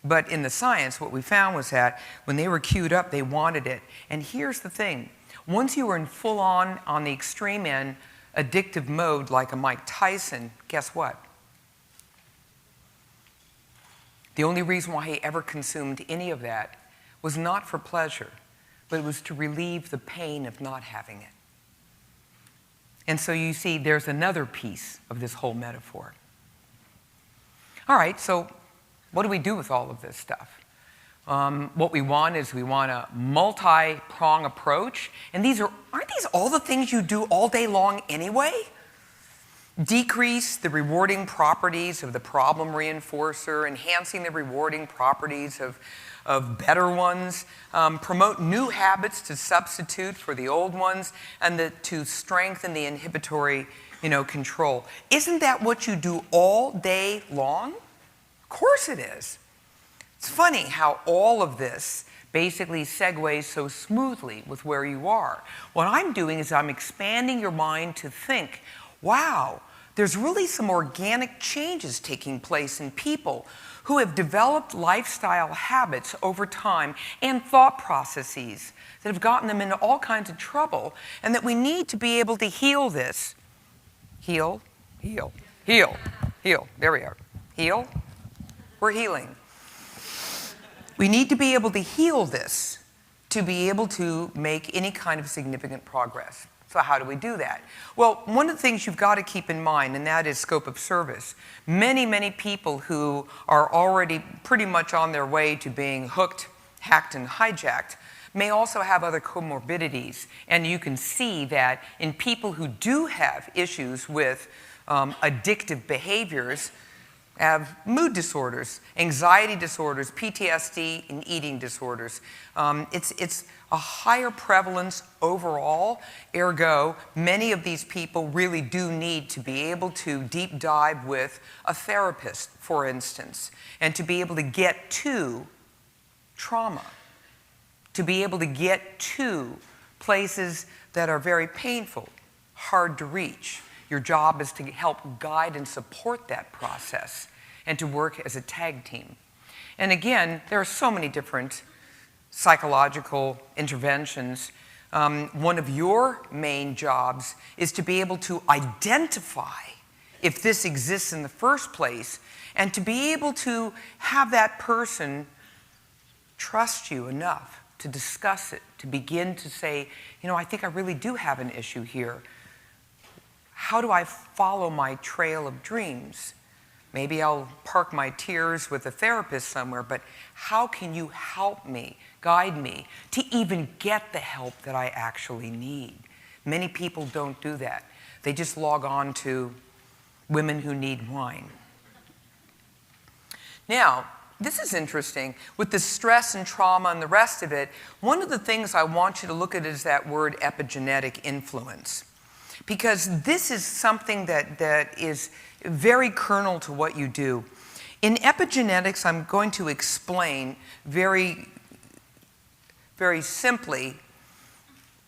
But in the science, what we found was that when they were queued up, they wanted it. And here's the thing. Once you were in full-on, on the extreme end, addictive mode like a Mike Tyson, guess what? The only reason why he ever consumed any of that was not for pleasure, but it was to relieve the pain of not having it. And so you see, there's another piece of this whole metaphor. All right, so what do we do with all of this stuff? What we want is we want a multi-prong approach. And aren't these all the things you do all day long anyway? Decrease the rewarding properties of the problem reinforcer, enhancing the rewarding properties of better ones, promote new habits to substitute for the old ones, and to strengthen the inhibitory, control. Isn't that what you do all day long? Of course it is. It's funny how all of this basically segues so smoothly with where you are. What I'm doing is I'm expanding your mind to think, wow, there's really some organic changes taking place in people who have developed lifestyle habits over time and thought processes that have gotten them into all kinds of trouble, and that we need to be able to heal this. Heal, heal, heal, heal. There we are. Heal. We're healing. We need to be able to heal this to be able to make any kind of significant progress. So how do we do that? Well, one of the things you've got to keep in mind, and that is scope of service. Many, many people who are already pretty much on their way to being hooked, hacked, and hijacked may also have other comorbidities. And you can see that in people who do have issues with addictive behaviors, have mood disorders, anxiety disorders, PTSD, and eating disorders. It's a higher prevalence overall, ergo, many of these people really do need to be able to deep dive with a therapist, for instance, and to be able to get to trauma, to be able to get to places that are very painful, hard to reach. Your job is to help guide and support that process and to work as a tag team. And again, there are so many different psychological interventions. One of your main jobs is to be able to identify if this exists in the first place, and to be able to have that person trust you enough to discuss it, to begin to say, you know, I think I really do have an issue here. How do I follow my trail of dreams? Maybe I'll park my tears with a therapist somewhere, but how can you help me, guide me, to even get the help that I actually need? Many people don't do that. They just log on to women who need wine. Now, this is interesting. With the stress and trauma and the rest of it, one of the things I want you to look at is that word epigenetic influence. Because this is something that is very kernel to what you do. In epigenetics, I'm going to explain very, very simply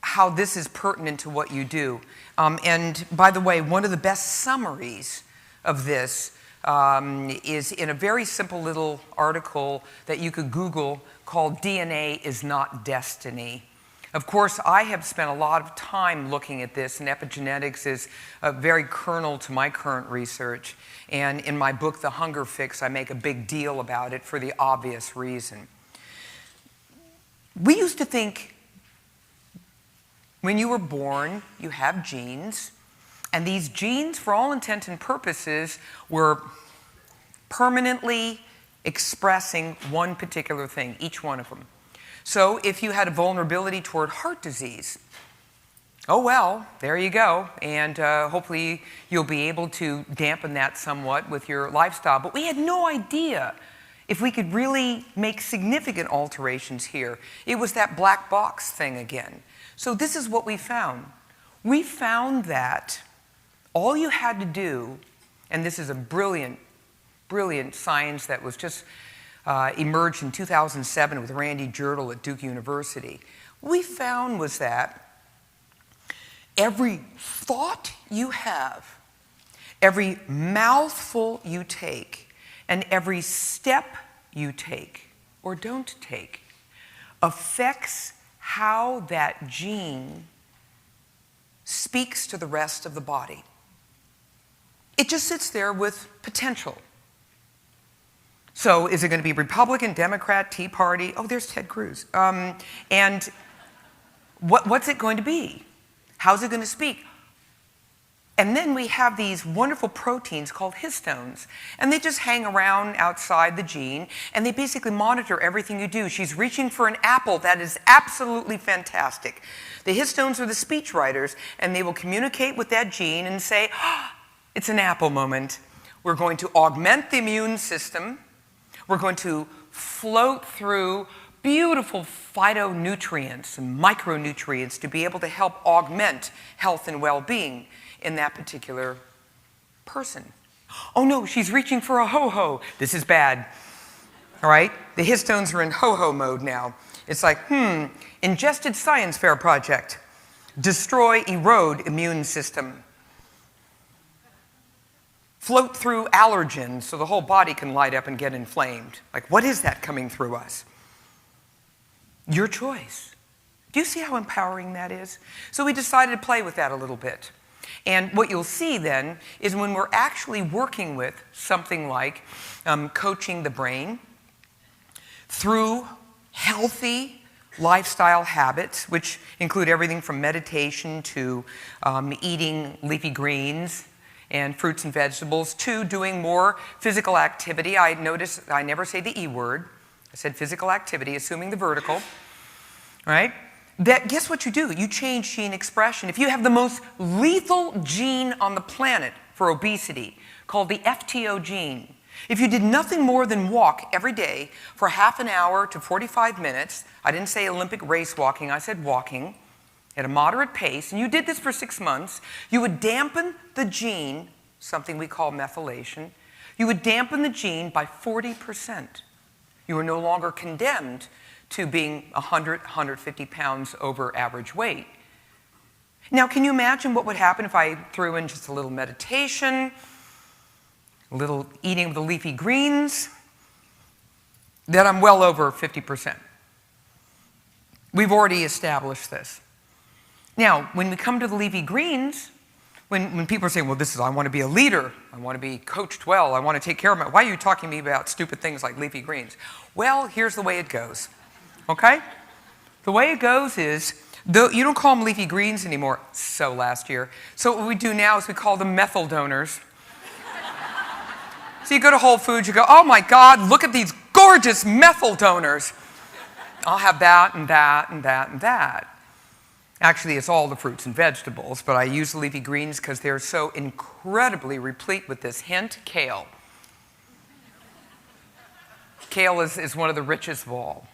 how this is pertinent to what you do. And by the way, one of the best summaries of this is in a very simple little article that you could Google called DNA is Not Destiny. Of course, I have spent a lot of time looking at this, and epigenetics is very kernel to my current research. And in my book, The Hunger Fix, I make a big deal about it for the obvious reason. We used to think when you were born, you have genes, and these genes, for all intent and purposes, were permanently expressing one particular thing, each one of them. So if you had a vulnerability toward heart disease, oh well, there you go. And hopefully you'll be able to dampen that somewhat with your lifestyle. But we had no idea if we could really make significant alterations here. It was that black box thing again. So this is what we found. We found that all you had to do, and this is a brilliant, brilliant science that was just emerged in 2007 with Randy Girdle at Duke University. We found was that every thought you have, every mouthful you take, and every step you take or don't take affects how that gene speaks to the rest of the body. It just sits there with potential. So is it going to be Republican, Democrat, Tea Party? Oh, there's Ted Cruz. And what's it going to be? How's it going to speak? And then we have these wonderful proteins called histones, and they just hang around outside the gene, and they basically monitor everything you do. She's reaching for an apple. That is absolutely fantastic. The histones are the speechwriters, and they will communicate with that gene and say, oh, it's an apple moment. We're going to augment the immune system. We're going to float through beautiful phytonutrients and micronutrients to be able to help augment health and well-being in that particular person. Oh no, she's reaching for a ho-ho. This is bad. All right? The histones are in ho-ho mode now. It's like, ingested science fair project. Destroy, erode immune system. float through allergens so the whole body can light up and get inflamed. Like, what is that coming through us? Your choice. Do you see how empowering that is? So we decided to play with that a little bit. And what you'll see then is when we're actually working with something like coaching the brain through healthy lifestyle habits, which include everything from meditation to eating leafy greens and fruits and vegetables, to doing more physical activity. I notice I never say the E word. I said physical activity, assuming the vertical, right? That, guess what you do? You change gene expression. If you have the most lethal gene on the planet for obesity, called the FTO gene, if you did nothing more than walk every day for half an hour to 45 minutes, I didn't say Olympic race walking, I said walking, at a moderate pace, and you did this for 6 months, you would dampen the gene, something we call methylation, you would dampen the gene by 40%. You are no longer condemned to being 100, 150 pounds over average weight. Now, can you imagine what would happen if I threw in just a little meditation, a little eating of the leafy greens? Then I'm well over 50%. We've already established this. Now, when we come to the leafy greens, when people are saying, well, I want to be a leader, I want to be coached well, I want to take care of my, why are you talking to me about stupid things like leafy greens? Well, here's the way it goes, okay? The way it goes is, you don't call them leafy greens anymore, so last year. So what we do now is we call them methyl donors. So you go to Whole Foods, you go, oh my God, look at these gorgeous methyl donors. I'll have that and that and that and that. Actually, it's all the fruits and vegetables, but I use the leafy greens because they're so incredibly replete with this. Hint, kale. Kale is one of the richest of all,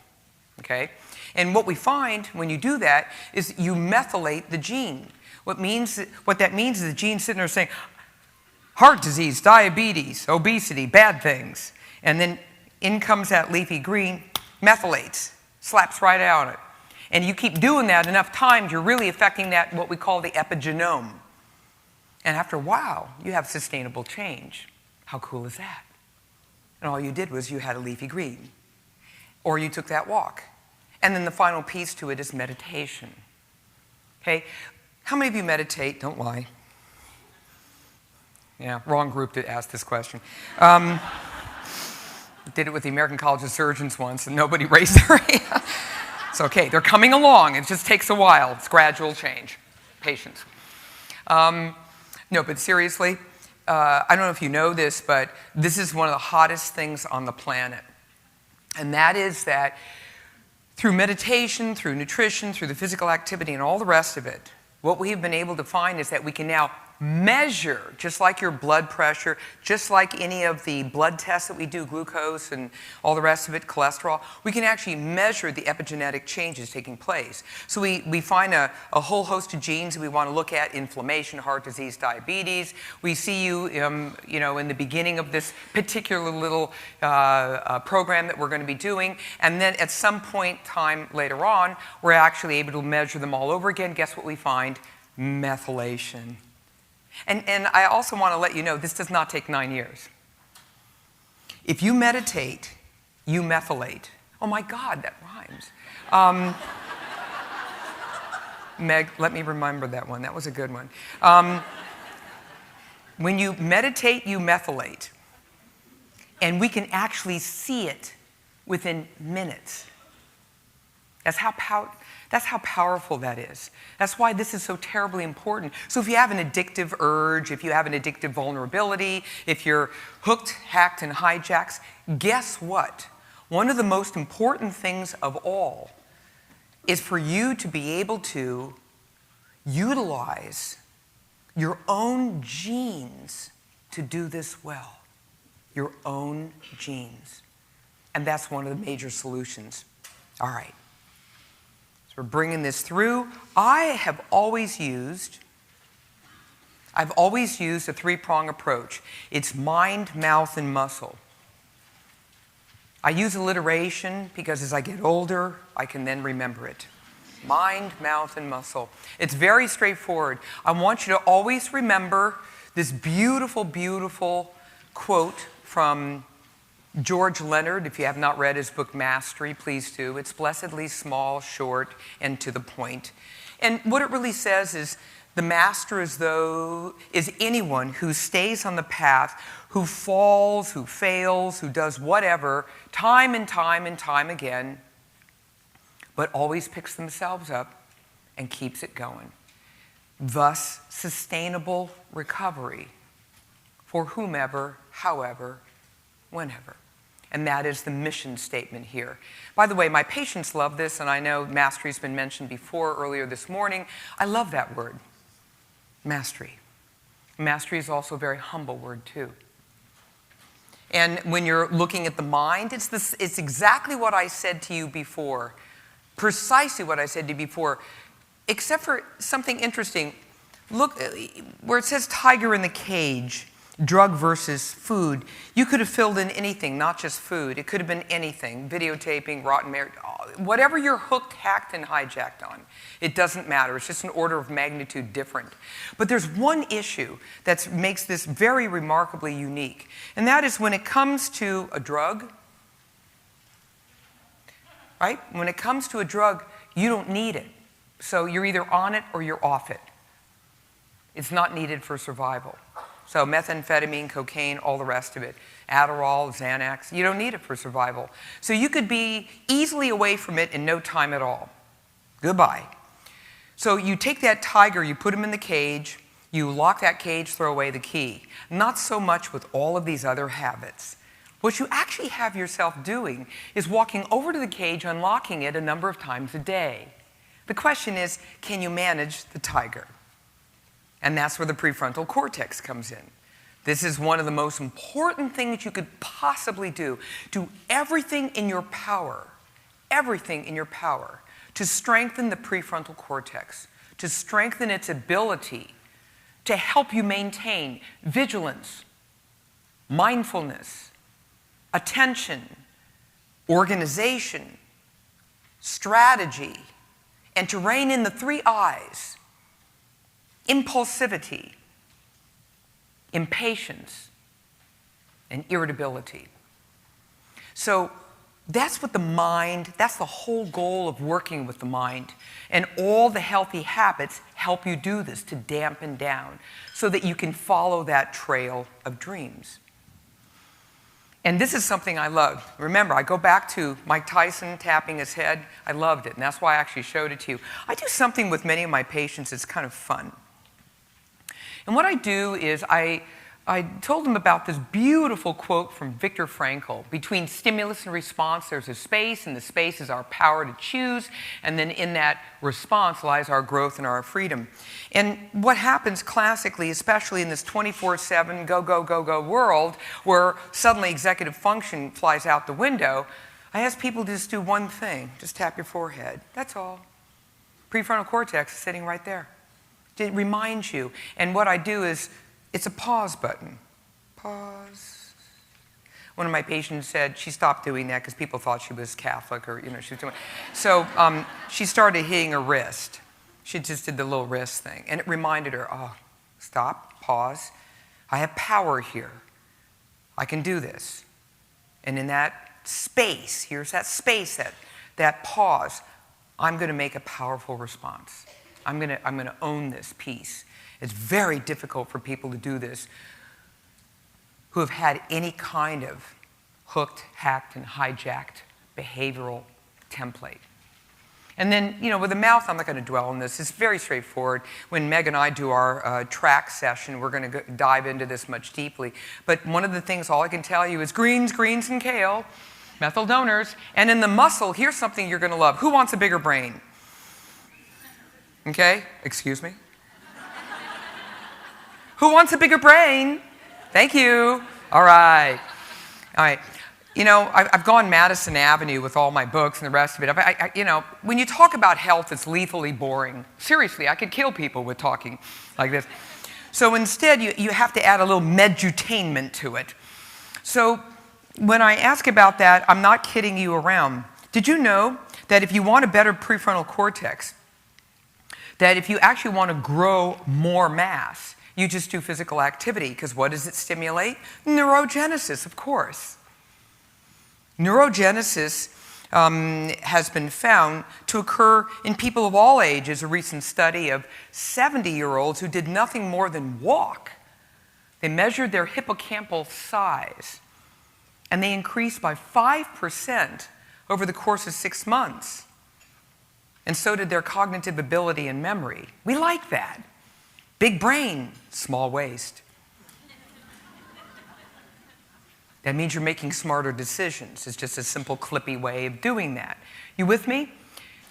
okay? And what we find when you do that is you methylate the gene. What that means is the gene's sitting there saying, heart disease, diabetes, obesity, bad things. And then in comes that leafy green, methylates, slaps right out on it. And you keep doing that enough times, you're really affecting that, what we call the epigenome. And after a while, you have sustainable change. How cool is that? And all you did was you had a leafy green. Or you took that walk. And then the final piece to it is meditation. Okay? How many of you meditate? Don't lie. Yeah, wrong group to ask this question. Did it with the American College of Surgeons once, and nobody raised their hand. It's okay. They're coming along. It just takes a while. It's gradual change. Patience. No, but seriously, I don't know if you know this, but this is one of the hottest things on the planet. And that is that through meditation, through nutrition, through the physical activity, and all the rest of it, what we have been able to find is that we can now measure, just like your blood pressure, just like any of the blood tests that we do, glucose and all the rest of it, cholesterol, we can actually measure the epigenetic changes taking place. So we find a whole host of genes that we want to look at: inflammation, heart disease, diabetes. We see you, in the beginning of this particular little program that we're going to be doing, and then at some point time later on, we're actually able to measure them all over again. Guess what we find? Methylation. And I also want to let you know, this does not take 9 years. If you meditate, you methylate. Oh my God, that rhymes. Meg, let me remember that one. That was a good one. When you meditate, you methylate. And we can actually see it within minutes. That's how powerful that is. That's why this is so terribly important. So if you have an addictive urge, if you have an addictive vulnerability, if you're hooked, hacked, and hijacked, guess what? One of the most important things of all is for you to be able to utilize your own genes to do this well. Your own genes. And that's one of the major solutions. All right. So we're bringing this through. I've always used a 3-prong approach. It's mind, mouth, and muscle. I use alliteration because as I get older, I can then remember it. Mind, mouth, and muscle. It's very straightforward. I want you to always remember this beautiful, beautiful quote from George Leonard. If you have not read his book Mastery, please do. It's blessedly small, short, and to the point. And what it really says is the master is anyone who stays on the path, who falls, who fails, who does whatever, time and time and time again, but always picks themselves up and keeps it going. Thus, sustainable recovery for whomever, however, whenever. And that is the mission statement here. By the way, my patients love this, and I know mastery's been mentioned before earlier this morning. I love that word, mastery. Mastery is also a very humble word, too. And when you're looking at the mind, it's exactly what I said to you before, precisely what I said to you before, except for something interesting. Look, where it says tiger in the cage, drug versus food, you could have filled in anything, not just food. It could have been anything, videotaping, rotten marriage, whatever you're hooked, hacked, and hijacked on. It doesn't matter. It's just an order of magnitude different. But there's one issue that makes this very remarkably unique, and that is when it comes to a drug, right? When it comes to a drug, you don't need it. So you're either on it or you're off it. It's not needed for survival. So methamphetamine, cocaine, all the rest of it, Adderall, Xanax, you don't need it for survival. So you could be easily away from it in no time at all. Goodbye. So you take that tiger, you put him in the cage, you lock that cage, throw away the key. Not so much with all of these other habits. What you actually have yourself doing is walking over to the cage, unlocking it a number of times a day. The question is, can you manage the tiger? And that's where the prefrontal cortex comes in. This is one of the most important things you could possibly do. Do everything in your power to strengthen the prefrontal cortex, to strengthen its ability to help you maintain vigilance, mindfulness, attention, organization, strategy, and to rein in the 3 I's: impulsivity, impatience, and irritability. So that's what the mind, that's the whole goal of working with the mind. And all the healthy habits help you do this, to dampen down, so that you can follow that trail of dreams. And this is something I love. Remember, I go back to Mike Tyson tapping his head. I loved it, and that's why I actually showed it to you. I do something with many of my patients that's kind of fun. And what I do is I told them about this beautiful quote from Viktor Frankl. Between stimulus and response, there's a space, and the space is our power to choose. And then in that response lies our growth and our freedom. And what happens classically, especially in this 24/7 go, go, go, go world, where suddenly executive function flies out the window, I ask people to just do one thing. Just tap your forehead. That's all. Prefrontal cortex is sitting right there. It reminds you. And what I do is, it's a pause button. Pause. One of my patients said she stopped doing that because people thought she was Catholic, or she was doing. So she started hitting her wrist. She just did the little wrist thing, and it reminded her, oh, stop, pause. I have power here. I can do this. And in that space, here's that space, that pause, I'm going to make a powerful response. I'm going to own this piece. It's very difficult for people to do this who have had any kind of hooked, hacked, and hijacked behavioral template. And then, with the mouth, I'm not going to dwell on this. It's very straightforward. When Meg and I do our track session, we're going to dive into this much deeply. But one of the things, all I can tell you is greens, and kale, methyl donors. And in the muscle, here's something you're going to love. Who wants a bigger brain? Okay, excuse me. Who wants a bigger brain? Thank you. All right. I've gone Madison Avenue with all my books and the rest of it. When you talk about health, it's lethally boring. Seriously, I could kill people with talking like this. So instead, you have to add a little medutainment to it. So when I ask about that, I'm not kidding you around. Did you know that if you want a better prefrontal cortex, that if you actually want to grow more mass, You just do physical activity, because what does it stimulate? Neurogenesis, of course. Neurogenesis has been found to occur in people of all ages. A recent study of 70-year-olds who did nothing more than walk. They measured their hippocampal size, and they increased by 5% over the course of 6 months. And so did their cognitive ability and memory. We like that. Big brain, small waist. That means you're making smarter decisions. It's just a simple, clippy way of doing that. You with me?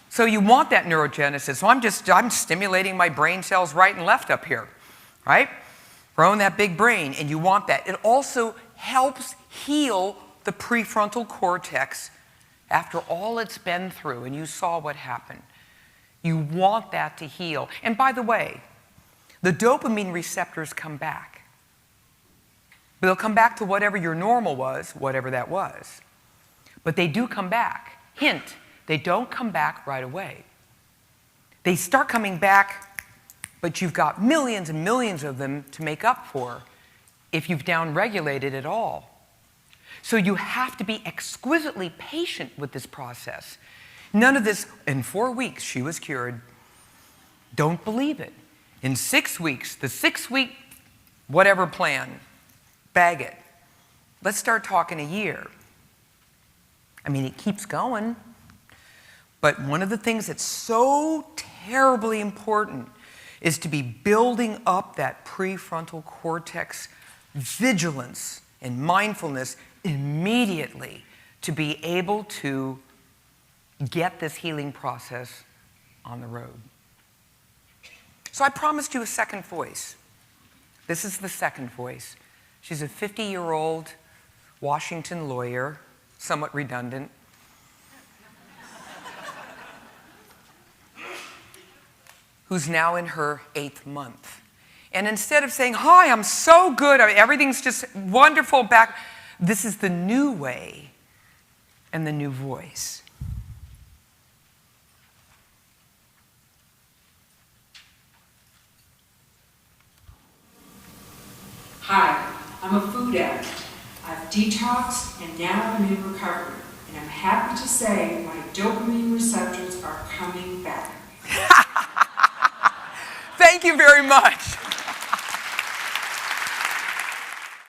So you want that neurogenesis. So I'm stimulating my brain cells right and left up here, right? Growing that big brain, and you want that. It also helps heal the prefrontal cortex after all it's been through, and you saw what happened. You want that to heal. And by the way, the dopamine receptors come back. But they'll come back to whatever your normal was, whatever that was. But they do come back. Hint, they don't come back right away. They start coming back, but you've got millions and millions of them to make up for if you've downregulated at all. So you have to be exquisitely patient with this process. None of this, in 4 weeks, she was cured. Don't believe it. In 6 weeks, the 6-week whatever plan, bag it. Let's start talking a year. I mean, it keeps going. But one of the things that's so terribly important is to be building up that prefrontal cortex vigilance and mindfulness immediately to be able to get this healing process on the road. So I promised you a second voice. This is the second voice. She's a 50-year-old Washington lawyer, somewhat redundant. Who's now in her 8th month. And instead of saying, hi, I'm so good, everything's just wonderful back, this is the new way and the new voice. Hi, I'm a food addict. I've detoxed and now I'm in recovery. And I'm happy to say my dopamine receptors are coming back. Thank you very much.